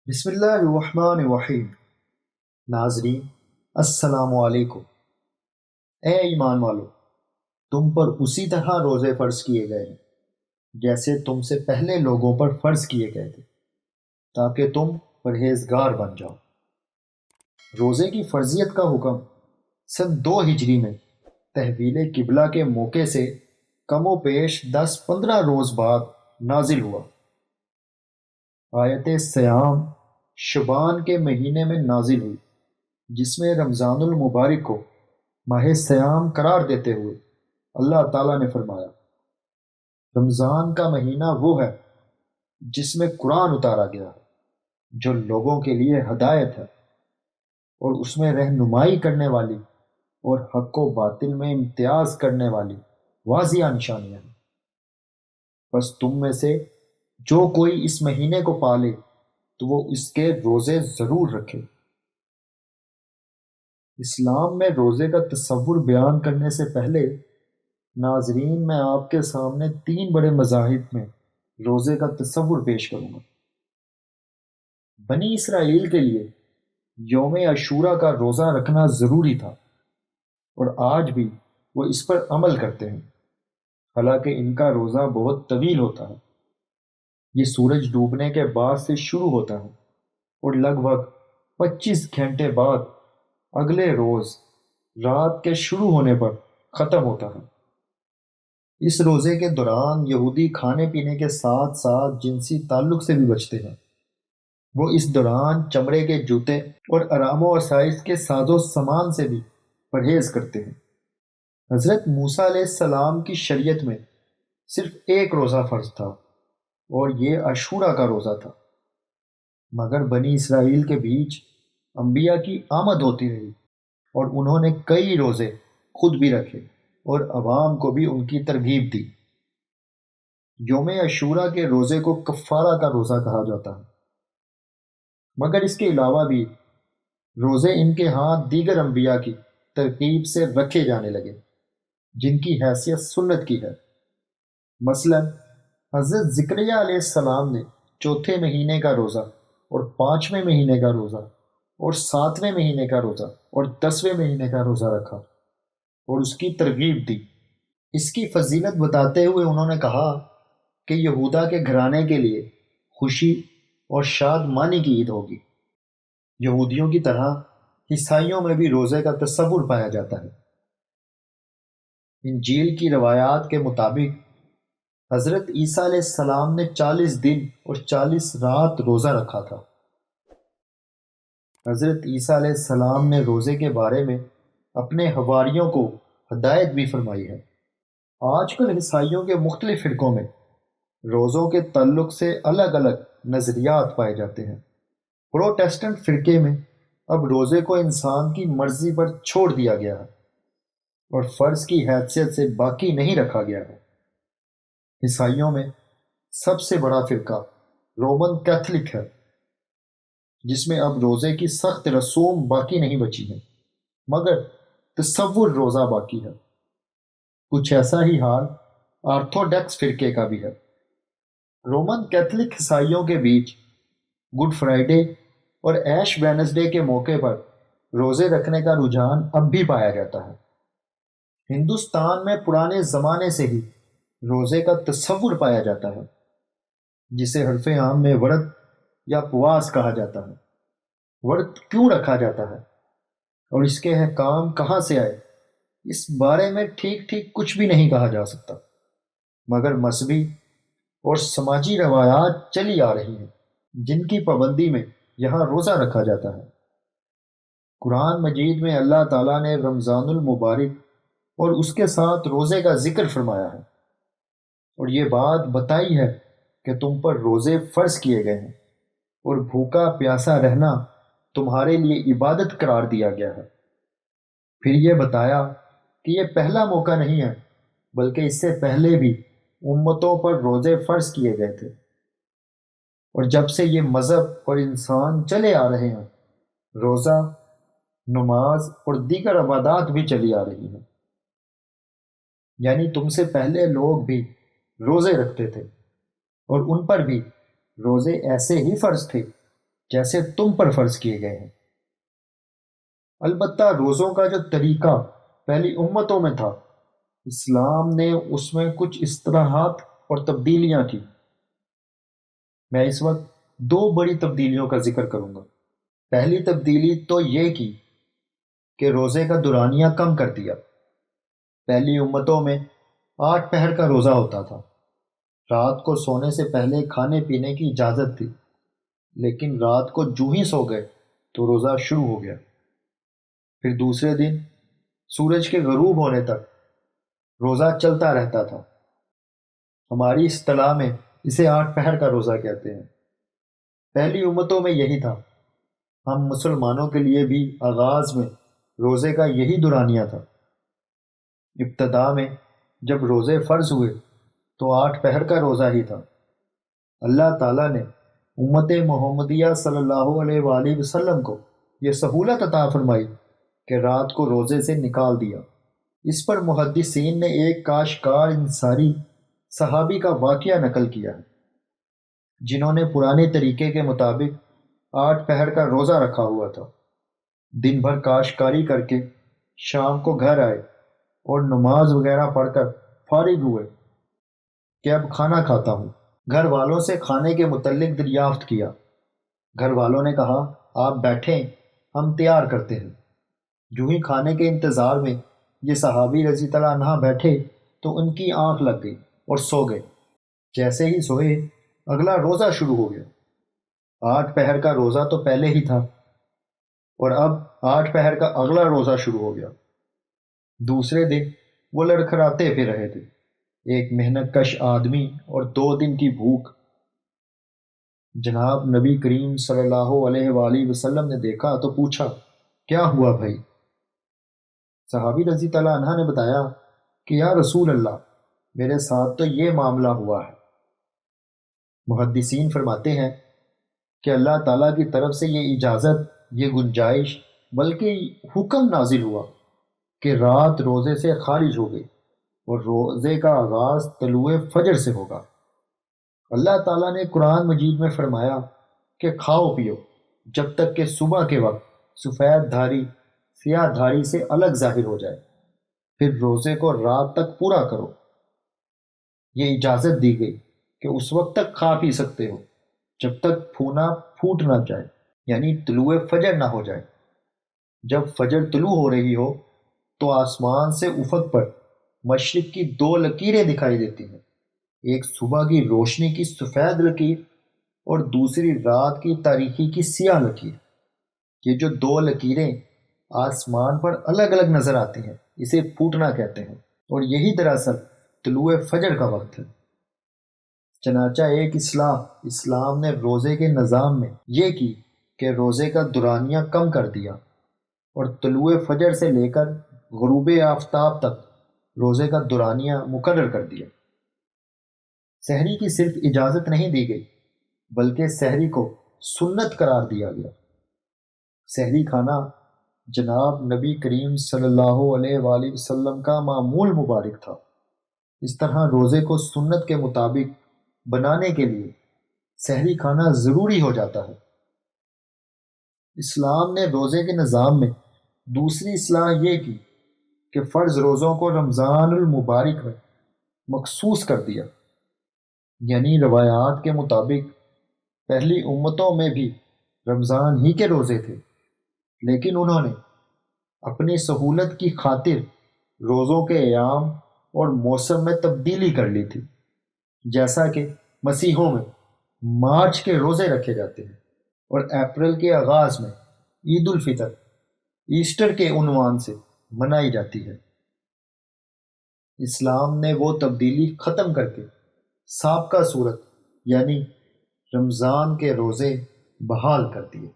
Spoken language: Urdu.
بسم اللہ الرحمن الرحیم۔ ناظرین، السلام علیکم۔ اے ایمان والو، تم پر اسی طرح روزے فرض کیے گئے ہیں جیسے تم سے پہلے لوگوں پر فرض کیے گئے تھے، تاکہ تم پرہیزگار بن جاؤ۔ روزے کی فرضیت کا حکم سن 2 ہجری میں تحویل قبلہ کے موقع سے کم و بیش 10-15 روز بعد نازل ہوا۔ آیت سیام شبان کے مہینے میں نازل ہوئی، جس میں رمضان المبارک کو ماہ سیام قرار دیتے ہوئے اللہ تعالیٰ نے فرمایا، رمضان کا مہینہ وہ ہے جس میں قرآن اتارا گیا ہے، جو لوگوں کے لیے ہدایت ہے اور اس میں رہنمائی کرنے والی اور حق و باطل میں امتیاز کرنے والی واضح نشانیاں ہیں۔ بس تم میں سے جو کوئی اس مہینے کو پالے تو وہ اس کے روزے ضرور رکھے۔ اسلام میں روزے کا تصور بیان کرنے سے پہلے ناظرین، میں آپ کے سامنے 3 بڑے مذاہب میں روزے کا تصور پیش کروں گا۔ بنی اسرائیل کے لیے یوم عاشورہ کا روزہ رکھنا ضروری تھا، اور آج بھی وہ اس پر عمل کرتے ہیں، حالانکہ ان کا روزہ بہت طویل ہوتا ہے۔ یہ سورج ڈوبنے کے بعد سے شروع ہوتا ہے اور لگ بھگ 25 گھنٹے بعد اگلے روز رات کے شروع ہونے پر ختم ہوتا ہے۔ اس روزے کے دوران یہودی کھانے پینے کے ساتھ ساتھ جنسی تعلق سے بھی بچتے ہیں۔ وہ اس دوران چمڑے کے جوتے اور آرام و آسائش کے ساز و سامان سے بھی پرہیز کرتے ہیں۔ حضرت موسیٰ علیہ السلام کی شریعت میں صرف ایک روزہ فرض تھا، اور یہ عاشورہ کا روزہ تھا، مگر بنی اسرائیل کے بیچ انبیاء کی آمد ہوتی رہی اور انہوں نے کئی روزے خود بھی رکھے اور عوام کو بھی ان کی ترغیب دی۔ یوم عاشورہ کے روزے کو کفارہ کا روزہ کہا جاتا ہے، مگر اس کے علاوہ بھی روزے ان کے ہاں دیگر انبیاء کی ترغیب سے رکھے جانے لگے، جن کی حیثیت سنت کی ہے۔ مثلا حضرت زکریا علیہ السلام نے چوتھے مہینے کا روزہ اور 5ویں مہینے کا روزہ اور 7ویں مہینے کا روزہ اور 10ویں مہینے کا روزہ رکھا اور اس کی ترغیب دی۔ اس کی فضیلت بتاتے ہوئے انہوں نے کہا کہ یہودا کے گھرانے کے لیے خوشی اور شاد مانی کی عید ہوگی۔ یہودیوں کی طرح عیسائیوں میں بھی روزے کا تصور پایا جاتا ہے۔ انجیل کی روایات کے مطابق حضرت عیسیٰ علیہ السلام نے 40 دن اور 40 رات روزہ رکھا تھا۔ حضرت عیسیٰ علیہ السلام نے روزے کے بارے میں اپنے حواریوں کو ہدایت بھی فرمائی ہے۔ آج کل عیسائیوں کے مختلف فرقوں میں روزوں کے تعلق سے الگ الگ نظریات پائے جاتے ہیں۔ پروٹیسٹنٹ فرقے میں اب روزے کو انسان کی مرضی پر چھوڑ دیا گیا ہے اور فرض کی حیثیت سے باقی نہیں رکھا گیا ہے۔ عیسائیوں میں سب سے بڑا فرقہ رومن کیتھولک ہے، جس میں اب روزے کی سخت رسوم باقی نہیں بچی ہیں، مگر تصور روزہ باقی ہے۔ کچھ ایسا ہی حال آرتھوڈاکس فرقے کا بھی ہے۔ رومن کیتھولک عیسائیوں کے بیچ گڈ فرائیڈے اور ایش وینسڈے کے موقع پر روزے رکھنے کا رجحان اب بھی پایا جاتا ہے۔ ہندوستان میں پرانے زمانے سے ہی روزے کا تصور پایا جاتا ہے، جسے حرف عام میں ورت یا اپواس کہا جاتا ہے۔ ورت کیوں رکھا جاتا ہے اور اس کے احکام کہاں سے آئے، اس بارے میں ٹھیک کچھ بھی نہیں کہا جا سکتا، مگر مذہبی اور سماجی روایات چلی آ رہی ہیں جن کی پابندی میں یہاں روزہ رکھا جاتا ہے۔ قرآن مجید میں اللہ تعالیٰ نے رمضان المبارک اور اس کے ساتھ روزے کا ذکر فرمایا ہے، اور یہ بات بتائی ہے کہ تم پر روزے فرض کیے گئے ہیں اور بھوکا پیاسا رہنا تمہارے لیے عبادت قرار دیا گیا ہے۔ پھر یہ بتایا کہ یہ پہلا موقع نہیں ہے، بلکہ اس سے پہلے بھی امتوں پر روزے فرض کیے گئے تھے، اور جب سے یہ مذہب اور انسان چلے آ رہے ہیں، روزہ، نماز اور دیگر عبادات بھی چلی آ رہی ہیں۔ یعنی تم سے پہلے لوگ بھی روزے رکھتے تھے، اور ان پر بھی روزے ایسے ہی فرض تھے جیسے تم پر فرض کیے گئے ہیں۔ البتہ روزوں کا جو طریقہ پہلی امتوں میں تھا، اسلام نے اس میں کچھ اصطلاحات اور تبدیلیاں کی۔ میں اس وقت دو بڑی تبدیلیوں کا ذکر کروں گا۔ پہلی تبدیلی تو یہ کی کہ روزے کا دورانیہ کم کر دیا۔ پہلی امتوں میں 8 پہر کا روزہ ہوتا تھا۔ رات کو سونے سے پہلے کھانے پینے کی اجازت تھی، لیکن رات کو جو ہی سو گئے تو روزہ شروع ہو گیا۔ پھر دوسرے دن سورج کے غروب ہونے تک روزہ چلتا رہتا تھا۔ ہماری اصطلاح میں اسے 8 پہر کا روزہ کہتے ہیں۔ پہلی امتوں میں یہی تھا۔ ہم مسلمانوں کے لیے بھی آغاز میں روزے کا یہی دورانیہ تھا۔ ابتدا میں جب روزے فرض ہوئے تو 8 پہر کا روزہ ہی تھا۔ اللہ تعالیٰ نے امت محمدیہ صلی اللہ علیہ وآلہ وسلم کو یہ سہولت عطا فرمائی کہ رات کو روزے سے نکال دیا۔ اس پر محدثین نے ایک کاشکار انصاری صحابی کا واقعہ نقل کیا ہے، جنہوں نے پرانے طریقے کے مطابق 8 پہر کا روزہ رکھا ہوا تھا۔ دن بھر کاشتکاری کر کے شام کو گھر آئے اور نماز وغیرہ پڑھ کر فارغ ہوئے کہ اب کھانا کھاتا ہوں۔ گھر والوں سے کھانے کے متعلق دریافت کیا۔ گھر والوں نے کہا آپ بیٹھیں، ہم تیار کرتے ہیں۔ جو ہی کھانے کے انتظار میں یہ صحابی رضی اللہ عنہ بیٹھے تو ان کی آنکھ لگ گئی اور سو گئے۔ جیسے ہی سوئے اگلا روزہ شروع ہو گیا۔ 8 پہر کا روزہ تو پہلے ہی تھا اور اب 8 پہر کا اگلا روزہ شروع ہو گیا۔ دوسرے دن وہ لڑکھڑاتے پھر رہے تھے، ایک محنت کش آدمی اور 2 دن کی بھوک۔ جناب نبی کریم صلی اللہ علیہ وآلہ وسلم نے دیکھا تو پوچھا کیا ہوا بھائی؟ صحابی رضی اللہ عنہ نے بتایا کہ یا رسول اللہ، میرے ساتھ تو یہ معاملہ ہوا ہے۔ محدثین فرماتے ہیں کہ اللہ تعالیٰ کی طرف سے یہ اجازت، یہ گنجائش، بلکہ حکم نازل ہوا کہ رات روزے سے خارج ہو گئی اور روزے کا آغاز طلوع فجر سے ہوگا۔ اللہ تعالیٰ نے قرآن مجید میں فرمایا کہ کھاؤ پیو جب تک کہ صبح کے وقت سفید دھاری سیاہ دھاری سے الگ ظاہر ہو جائے، پھر روزے کو رات تک پورا کرو۔ یہ اجازت دی گئی کہ اس وقت تک کھا پی سکتے ہو جب تک پھونا پھوٹ نہ جائے، یعنی طلوع فجر نہ ہو جائے۔ جب فجر طلوع ہو رہی ہو تو آسمان سے افق پر مشرق کی 2 لکیریں دکھائی دیتی ہیں، ایک صبح کی روشنی کی سفید لکیر اور دوسری رات کی تاریکی کی سیاہ لکیر۔ یہ جو 2 لکیریں آسمان پر الگ الگ نظر آتی ہیں اسے پھوٹنا کہتے ہیں، اور یہی دراصل طلوع فجر کا وقت ہے۔ چنانچہ ایک اصلاح اسلام نے روزے کے نظام میں یہ کی کہ روزے کا دورانیہ کم کر دیا اور طلوع فجر سے لے کر غروب آفتاب تک روزے کا دورانیہ مقرر کر دیا۔ سحری کی صرف اجازت نہیں دی گئی بلکہ سحری کو سنت قرار دیا گیا۔ سحری کھانا جناب نبی کریم صلی اللہ علیہ وآلہ وسلم کا معمول مبارک تھا۔ اس طرح روزے کو سنت کے مطابق بنانے کے لیے سحری کھانا ضروری ہو جاتا ہے۔ اسلام نے روزے کے نظام میں دوسری اصلاح یہ کی کہ فرض روزوں کو رمضان المبارک میں مخصوص کر دیا، یعنی روایات کے مطابق پہلی امتوں میں بھی رمضان ہی کے روزے تھے، لیکن انہوں نے اپنی سہولت کی خاطر روزوں کے ایام اور موسم میں تبدیلی کر لی تھی، جیسا کہ مسیحوں میں مارچ کے روزے رکھے جاتے ہیں اور اپریل کے آغاز میں عید الفطر ایسٹر کے عنوان سے منائی جاتی ہے۔ اسلام نے وہ تبدیلی ختم کر کے سابقہ صورت یعنی رمضان کے روزے بحال کر دیے۔